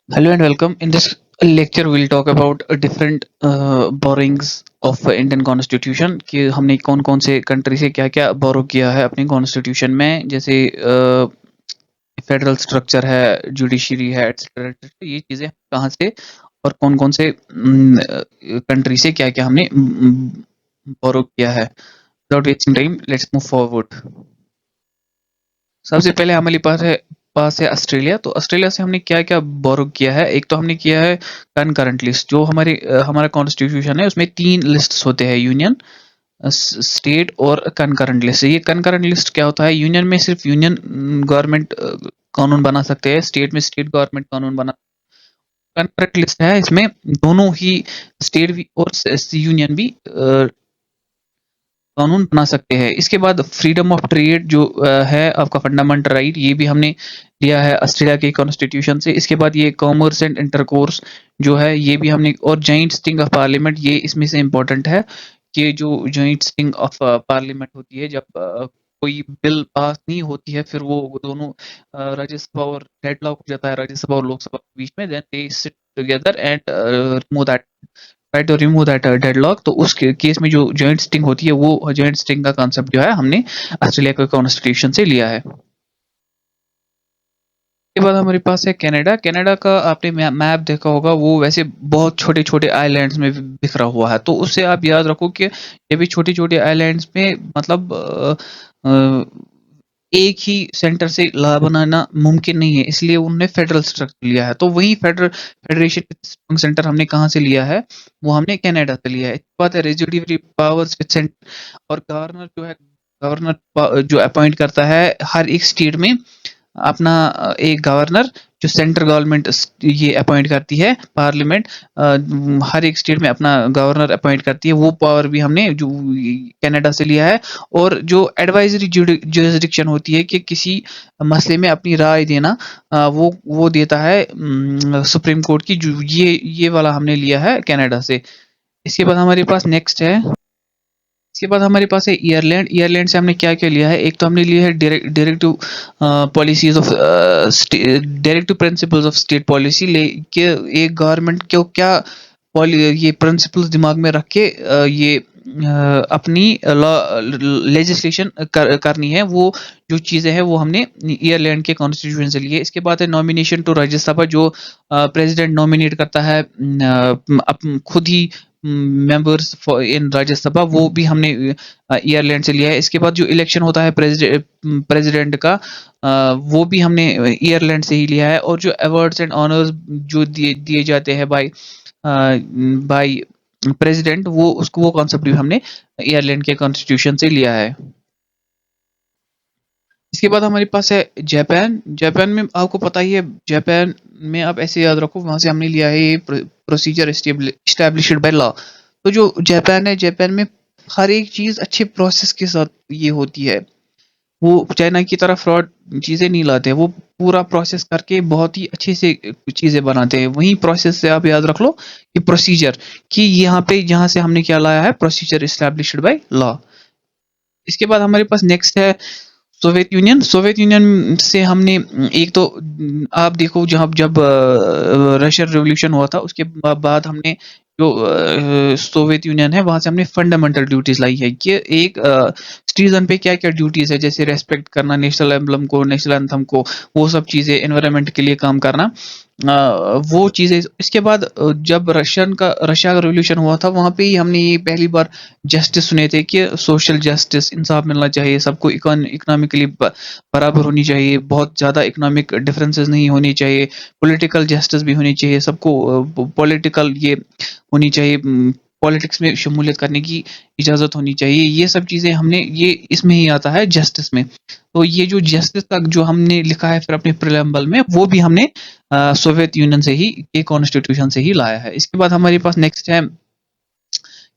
Hello and welcome. In this lecture, we'll talk about different borrowings of Indian Constitution कि हमने कौन-कौन से country से क्या-क्या बोरो किया है अपनी कॉन्स्टिट्यूशन में जैसे फेडरल स्ट्रक्चर है, जुडिशरी है, एटसेट्रा एटसेट्रा ये चीज़ें कहाँ से और कौन-कौन से कंट्री से क्या-क्या हमने बोरो किया है। Without wasting time, let's move forward. सबसे पहले हमारे पास है ऑस्ट्रेलिया। तो ऑस्ट्रेलिया से हमने क्या-क्या बोरो किया है। एक तो हमने किया है कनकरेंट लिस्ट। जो हमारा कॉन्स्टिट्यूशन है उसमें 3 लिस्ट्स होते हैं, यूनियन, स्टेट और कनकरेंट लिस्ट। ये कनकरेंट लिस्ट क्या होता है? यूनियन में सिर्फ यूनियन गवर्नमेंट कानून बना सकते हैं, स्टेट में स्टेट गवर्नमेंट कानून बना। कनकरेंट लिस्ट है, इसमें दोनों ही स्टेट भी और यूनियन भी कानून बना सकते हैं। इसके बाद फ्रीडम ऑफ ट्रेड जो है आपका फंडामेंटल राइट, ये भी हमने लिया है ऑस्ट्रेलिया के कॉन्स्टिट्यूशन से। इसके बाद ये कॉमर्स एंड इंटरकोर्स जो है ये भी हमने, और जॉइंट सिटिंग ऑफ पार्लियामेंट ये इसमें से इम्पोर्टेंट है कि जो जॉइंट सिटिंग ऑफ पार्लियामेंट होती है जब कोई बिल पास नहीं होती है, फिर वो दोनों राज्यसभा और डेडलॉक हो जाता है राज्यसभा और लोकसभा के बीच में, then they sit together and remove that, try to remove that deadlock. तो उस केस में जो जॉइंट स्टिंग होती है, वो जॉइंट स्टिंग का कॉन्सेप्ट जो है हमने ऑस्ट्रेलिया के कॉन्स्टिट्यूशन से लिया है। उसके बाद हमारे पास है कनाडा। कनाडा का आपने मैप देखा होगा, वो वैसे बहुत छोटे छोटे आइलैंड्स में बिखरा हुआ है। तो उससे आप याद रखो कि ये भी छोटे छोटे आइलैंड्स में मतलब अ, एक ही सेंटर से ला बनाना मुमकिन नहीं है, इसलिए उन्होंने फेडरल स्ट्रक्चर लिया है। तो वही फेडरेशन सेंटर हमने कहाँ से लिया है? वो हमने कनाडा से लिया है। इसके बाद है रेजिड्यूरी पावर्स विद सेंटर, और गवर्नर जो है, गवर्नर जो अपॉइंट करता है हर एक स्टेट में अपना एक गवर्नर, जो सेंट्रल गवर्नमेंट ये अपॉइंट करती है, पार्लियामेंट हर एक स्टेट में अपना गवर्नर अपॉइंट करती है। वो पावर भी हमने जो कनाडा से लिया है। और जो एडवाइजरी जुरिस्डिक्शन होती है कि किसी मसले में अपनी राय देना, वो देता है सुप्रीम कोर्ट की, ये वाला हमने लिया है कनाडा से। इसके बाद हमारे पास नेक्स्ट है, इसके बाद हमारे पास है ईयरलैंड। ईयरलैंड से हमने क्या क्या लिया है? एक तो हमने लिया है directive policies of directive principles of state policy, ले के एक गवर्नमेंट को क्या ये प्रिंसिपल्स दिमाग में रख के ये अपनी लॉ लेजिस्लेशन करनी है, वो जो चीज़ें हैं वो हमने ईयरलैंड के कॉन्स्टिट्यूशन से लिए। इसके बाद है नॉमिनेशन टू राज्यसभा, जो प्रेसिडेंट नॉमिनेट करता है खुद ही मेंबर्स इन राज्यसभा, वो भी हमने ईयरलैंड से लिया है। इसके बाद जो इलेक्शन होता है प्रेसिडेंट का, वो भी हमने ईयरलैंड से ही लिया है। और जो अवार्ड्स एंड ऑनर्स जो दिए दिए जाते हैं बाय बाय प्रेसिडेंट, वो कॉन्सेप्ट भी हमने ईयरलैंड के कॉन्स्टिट्यूशन से लिया है। इसके बाद हमारे पास है जापान। जापान में आपको पता ही है, जापान में आप ऐसे याद रखो, वहां से हमने लिया है ये प्रोसीजर एस्टेब्लिश्ड बाय लॉ। तो जो जापान है, जापान में हर एक चीज अच्छे प्रोसेस के साथ ये होती है। वो चाइना की तरह फ्रॉड चीजें नहीं लाते, वो पूरा प्रोसेस करके बहुत ही अच्छे से चीजें बनाते हैं। वही प्रोसेस से आप याद रख लो कि प्रोसीजर, कि यहाँ से हमने क्या लाया है, प्रोसीजर एस्टेब्लिश्ड बाय लॉ। इसके बाद हमारे पास नेक्स्ट है सोवियत यूनियन। सोवियत यूनियन से हमने एक तो आप देखो, जब रशियन रिवॉल्यूशन हुआ था, उसके बाद हमने जो सोवियत यूनियन है वहां से हमने फंडामेंटल ड्यूटीज लाई है कि एक सिटीजन पे क्या क्या ड्यूटीज है, जैसे रेस्पेक्ट करना नेशनल एम्बलम को, नेशनल एंथम को, वो सब चीजें, एनवायरनमेंट के लिए काम करना, वो चीजें। इसके बाद जब रशिया का रिवॉल्यूशन हुआ था, वहां पे ही हमने ये पहली बार जस्टिस सुने थे कि सोशल जस्टिस, इंसाफ मिलना चाहिए सबको, इकोनॉमिकली बराबर होनी चाहिए, बहुत ज़्यादा इकोनॉमिक डिफरेंसेस नहीं होनी चाहिए, पॉलिटिकल जस्टिस भी होनी चाहिए सबको, पॉलिटिकल ये होनी चाहिए, पॉलिटिक्स में शमूलियत करने की इजाज़त होनी चाहिए। ये सब चीज़ें हमने, ये इसमें ही आता है जस्टिस में। तो ये जो जस्टिस तक जो हमने लिखा है फिर अपने प्रियम्बल में, वो भी हमने सोवियत यूनियन से ही, के कॉन्स्टिट्यूशन से ही लाया है। इसके बाद हमारे पास नेक्स्ट है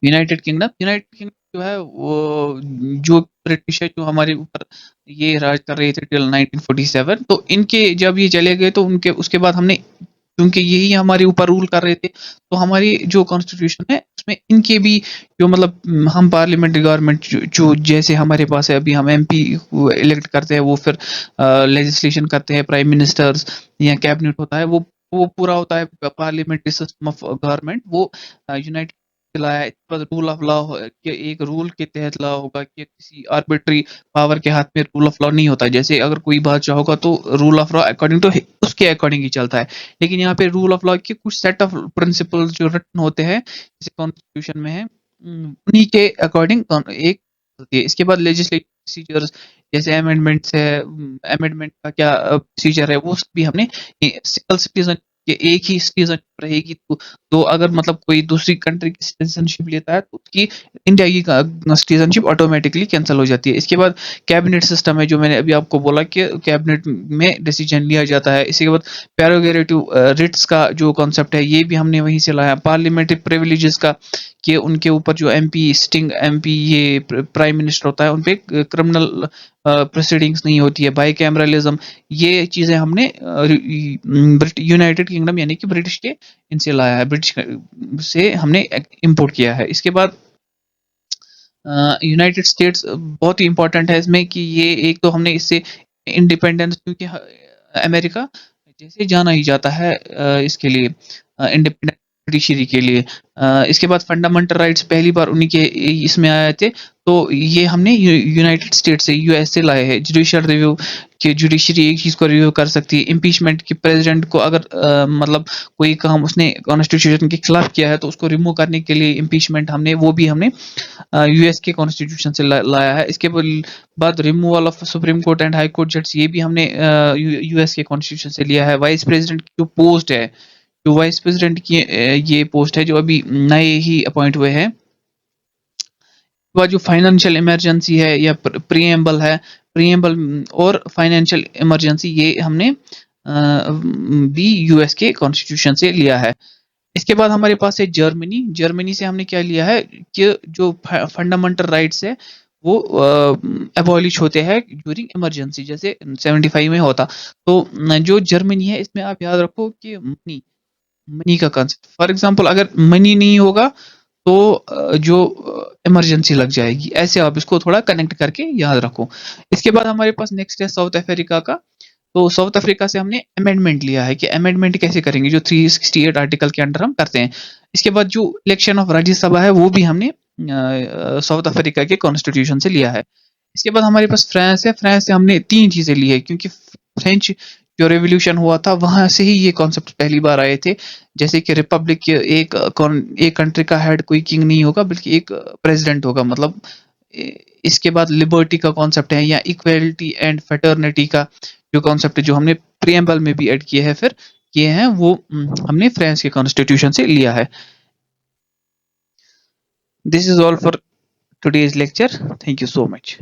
यूनाइटेड किंगडम। यूनाइटेड किंगडम जो है वो, जो ब्रिटिश है जो हमारे ऊपर ये राज कर रहे थे टिल 1947, तो इनके जब ये चले गए तो उनके उसके बाद हमने, क्योंकि यही हमारे ऊपर रूल कर रहे थे, तो हमारी जो कॉन्स्टिट्यूशन है उसमें इनके भी जो मतलब हम पार्लियामेंट्री गवर्नमेंट जो जैसे हमारे पास है, अभी हम एमपी इलेक्ट करते हैं, वो फिर लेजिस्लेशन करते हैं, प्राइम मिनिस्टर्स या कैबिनेट होता है, वो वो पूरा होता है पार्लियामेंट्री सिस्टम ऑफ गवर्नमेंट, वो यूनाइटेड लाया है। इसके बाद रूल ऑफ लॉ के एक रूल के तहत लॉ होगा कि किसी आर्बिट्री पावर के हाथ में रूल ऑफ लॉ नहीं होता है। जैसे अगर कोई बादशाह होगा तो rule of law according to उसके अकॉर्डिंग ही चलता है। लेकिन यहाँ पे रूल ऑफ लॉ के कुछ सेट ऑफ प्रिंसिपल्स जो रिटन होते हैं जैसे कॉन्स्टिट्यूशन में है, उन्हीं के अकॉर्डिंग एक होती है। इसके बाद लेजिस्लेटिव प्रोसीजर्स जैसे अमेंडमेंट्स है, अमेंडमेंट का क्या प्रोसीजर है, वो भी हमने सिंगल सिटीजन कि एक ही सिटीजनशिप रहेगी, तो अगर मतलब कोई दूसरी कंट्री की सिटीजनशिप लेता है तो उसकी इंडिया की सिटीजनशिप ऑटोमेटिकली कैंसिल हो जाती है। इसके बाद कैबिनेट सिस्टम है, जो मैंने अभी आपको बोला कि कैबिनेट में डिसीजन लिया जाता है। इसके बाद प्रेरोगेटिव रिट्स का जो कॉन्सेप्ट है ये भी हमने वहीं से लाया। पार्लियामेंट्री प्रिविलेजेस का कि उनके ऊपर जो एमपी सिटिंग एमपी ये प्राइम मिनिस्टर होता है उन पे क्रिमिनल प्रोसीडिंग्स नहीं होती है। बाई कैमरलिज्म, ये चीज़ें हमने यूनाइटेड किंगडम यानी कि ब्रिटिश के इनसे लाया है, ब्रिटिश से हमने इंपोर्ट किया है। इसके बाद यूनाइटेड स्टेट्स बहुत ही इंपॉर्टेंट है इसमें कि ये एक तो हमने इससे इंडिपेंडेंस, क्योंकि अमेरिका जैसे जाना ही जाता है इसके लिए इंडिपेंडेंट जुडिशरी के लिए। इसके बाद फंडामेंटल राइट्स पहली बार उन्हीं के इसमें आए थे, तो ये हमने यूनाइटेड स्टेट से यूएस से लाए हैं। जुडिशियल रिव्यू कि जुडिशरी एक चीज़ को रिव्यू कर सकती है। इम्पीचमेंट कि प्रेसिडेंट को अगर मतलब कोई काम उसने कॉन्स्टिट्यूशन के खिलाफ किया है तो उसको रिमूव करने के लिए इम्पीचमेंट वो भी हमने यूएस के कॉन्स्टिट्यूशन से लाया है। इसके बाद removal of supreme court and high court जज, ये भी हमने यूएस के कॉन्स्टिट्यूशन से लिया है। वाइस प्रेसिडेंट की जो पोस्ट है, जो वाइस प्रेसिडेंट की ये पोस्ट है जो अभी नए ही अपॉइंट हुए हैं। वह जो फाइनेंशियल इमरजेंसी है या प्रीएम्बल है, प्रीएम्बल और फाइनेंशियल इमरजेंसी ये हमने भी यूएस के कॉन्स्टिट्यूशन से लिया है। इसके बाद हमारे पास है जर्मनी। जर्मनी से हमने क्या लिया है कि जो फंडामेंटल राइट्स है वो एबॉलिश होते हैं ड्यूरिंग इमरजेंसी, जैसे 75 में होता। तो जो जर्मनी है इसमें आप याद रखो कि मनी का कंसेप्ट, फॉर एग्जांपल अगर मनी नहीं होगा तो जो इमरजेंसी लग जाएगी, ऐसे आप इसको थोड़ा कनेक्ट करके याद रखो। इसके बाद हमारे पास नेक्स्ट है साउथ अफ्रीका का। तो साउथ अफ्रीका से हमने अमेंडमेंट लिया है कि अमेंडमेंट कैसे करेंगे, जो 368 आर्टिकल के अंडर हम करते हैं। इसके बाद जो इलेक्शन ऑफ राज्यसभा है वो भी हमने साउथ अफ्रीका के कॉन्स्टिट्यूशन से लिया है। इसके बाद हमारे पास फ्रांस है। फ्रांस से हमने 3 चीज़ें ली है, क्योंकि फ्रेंच जो रेवोल्यूशन हुआ था वहां से ही ये कॉन्सेप्ट पहली बार आए थे। जैसे कि रिपब्लिक के एक कंट्री का हेड कोई किंग नहीं होगा बल्कि एक प्रेसिडेंट होगा, मतलब इसके बाद लिबर्टी का कॉन्सेप्ट है या इक्वलिटी एंड फेटर्निटी का जो कॉन्सेप्ट है जो हमने प्रीएम्बल में भी ऐड किए हैं, फिर किए हैं वो हमने फ्रांस के कॉन्स्टिट्यूशन से लिया है। This is all for today's lecture. Thank you so much.